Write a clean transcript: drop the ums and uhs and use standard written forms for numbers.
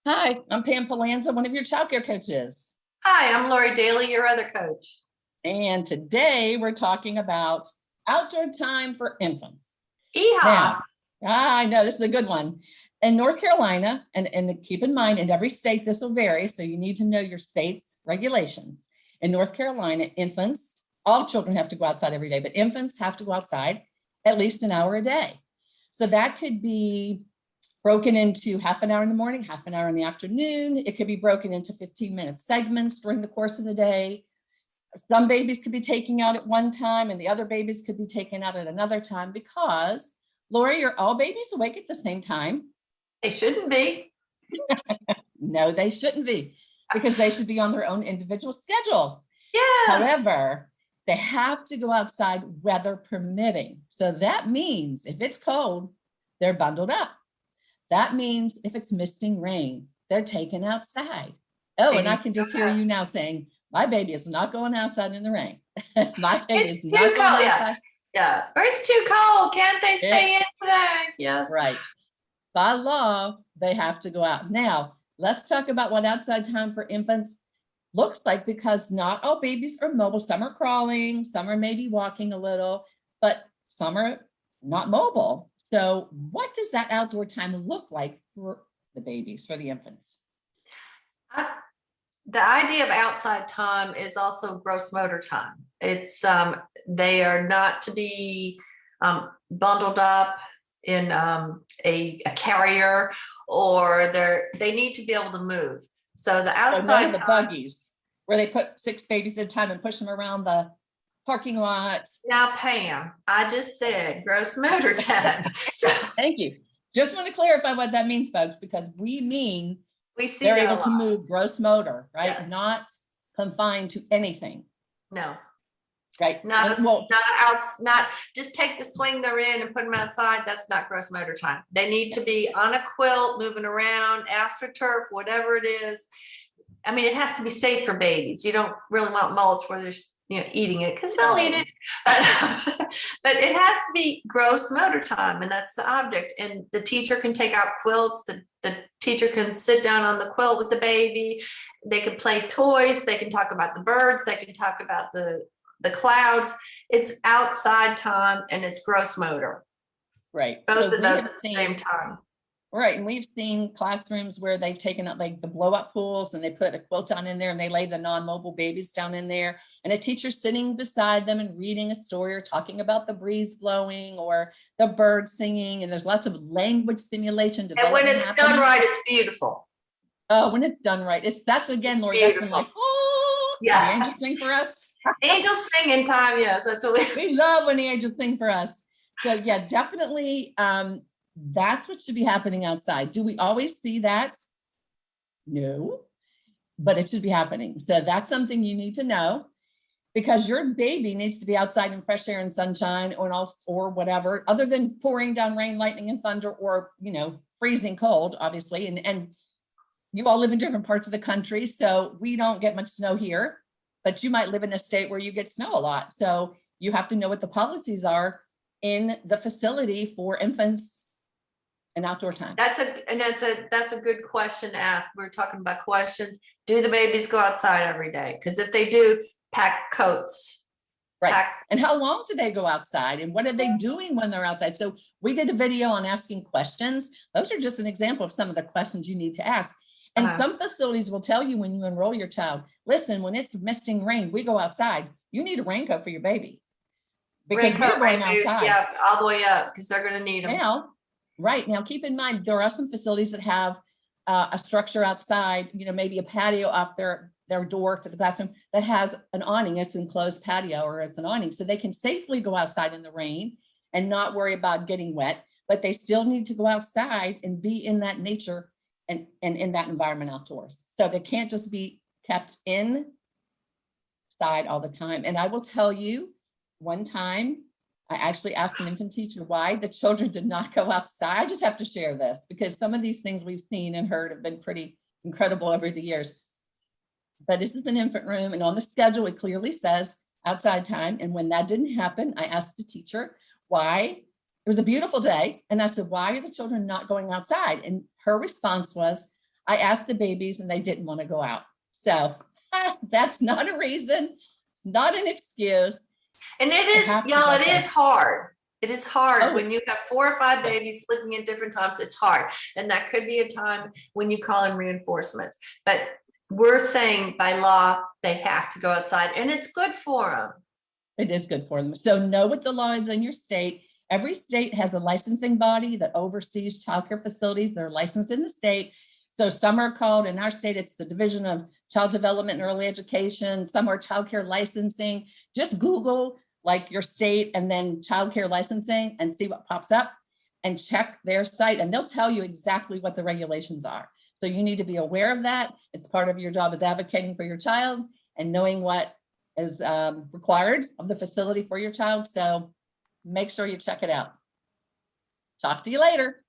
Hi, I'm Pam Palanza, one of your childcare coaches. Hi, I'm Lori Daly, your other coach. And today we're talking about outdoor time for infants. Yeehaw! Now, I know this is a good one. In North Carolina, and keep in mind, in every state, this will vary. So you need to know your state's regulations. In North Carolina, infants, all children have to go outside every day, but infants have to go outside at least an hour a day. So that could be broken into half an hour in the morning, half an hour in the afternoon. It could be broken into 15-minute segments during the course of the day. Some babies could be taken out at one time and the other babies could be taken out at another time because, Lori, are all babies awake at the same time? They shouldn't be. No, they shouldn't be because they should be on their own individual schedules. Yes. However, they have to go outside weather permitting. So that means if it's cold, they're bundled up. That means if it's misting rain, they're taken outside. Oh, They and I need can to just go hear out. you now saying, my baby is not going outside in the rain. My baby is It's too not going cold. Yeah. outside. Yeah. Or it's too cold. Can't they It, stay in today? Yes. right. By law, they have to go out. Now, let's talk about what outside time for infants looks like because not all babies are mobile. Some are crawling, some are maybe walking a little, but some are not mobile. So what does that outdoor time look like for the babies, for the infants? I, the idea of outside time is also gross motor time. It's they are not to be bundled up in a carrier, or they need to be able to move. So the So none of outside the time. buggies where they put six babies at a time and push them around the parking lot. Now, Pam, I just said gross motor time. So Thank you. Just want to clarify what that means, folks, because we mean we see they're that able a to lot. move gross motor, right? Yes. Not confined to anything, No. right? Not a Well, not out not just take the swing they're in and put them outside. That's not gross motor time. They need to be on a quilt, moving around, astroturf, whatever it is. I mean, it has to be safe for babies. You don't really want mulch where there's eating it because they'll eat no. it. But, but it has to be gross motor time, and that's the object. And the teacher can take out quilts. The teacher can sit down on the quilt with the baby. They can play toys. They can talk about the birds. They can talk about the clouds. It's outside time and it's gross motor. Right. So Both of we those have at the same seen, time. right, and we've seen classrooms where they've taken up like the blow up pools and they put a quilt down in there and they lay the non-mobile babies down in there. And a teacher sitting beside them and reading a story or talking about the breeze blowing or the birds singing. And there's lots of language stimulation And when development it's done happening. right, it's beautiful. Oh, when it's done right. That's again, Lori, that's when Beautiful. like, oh, the Yeah. angels sing for us. Angel singing time. Yes, that's what We we. love when the angels sing for us. So yeah, definitely that's what should be happening outside. Do we always see that? No, but it should be happening. So that's something you need to know because your baby needs to be outside in fresh air and sunshine or whatever, other than pouring down rain, lightning, and thunder, or freezing cold, obviously. And you all live in different parts of the country, so we don't get much snow here, but you might live in a state where you get snow a lot. So you have to know what the policies are in the facility for infants and outdoor time. That's a good question to ask. We're talking about questions. Do the babies go outside every day? Because if they do, pack coats. Right. Pack. And how long do they go outside and what are they doing when they're outside? So we did a video on asking questions. Those are just an example of some of the questions you need to ask. And some facilities will tell you when you enroll your child, listen, when it's misting rain, we go outside. You need a raincoat for your baby because Raincoat, we're going rain boots, outside. yeah, all the way up because they're going to need them. Now, right now, keep in mind, there are some facilities that have a structure outside, maybe a patio off their door to the classroom that has an awning. It's an enclosed patio or it's an awning. So they can safely go outside in the rain and not worry about getting wet, but they still need to go outside and be in that nature and in that environment outdoors. So they can't just be kept inside all the time. And I will tell you, one time I actually asked an infant teacher why the children did not go outside. I just have to share this because some of these things we've seen and heard have been pretty incredible over the years. But this is an infant room, and on the schedule, it clearly says outside time. And when that didn't happen, I asked the teacher why. It was a beautiful day. And I said, why are the children not going outside? And her response was, I asked the babies and they didn't want to go out. So that's not a reason. It's not an excuse. And it is, have to y'all, go it is there. hard. It is hard Oh. when you have 4 or 5 babies sleeping at different times. It's hard. And that could be a time when you call in reinforcements. But we're saying by law, they have to go outside, and it's good for them. It is good for them. So know what the law is in your state. Every state has a licensing body that oversees childcare facilities. They're licensed in the state. So some are called, in our state, it's the Division of Child Development and Early Education. Some are childcare licensing. Just Google like your state and then childcare licensing and see what pops up and check their site, and they'll tell you exactly what the regulations are. So you need to be aware of that. It's part of your job as advocating for your child and knowing what is required of the facility for your child. So make sure you check it out. Talk to you later.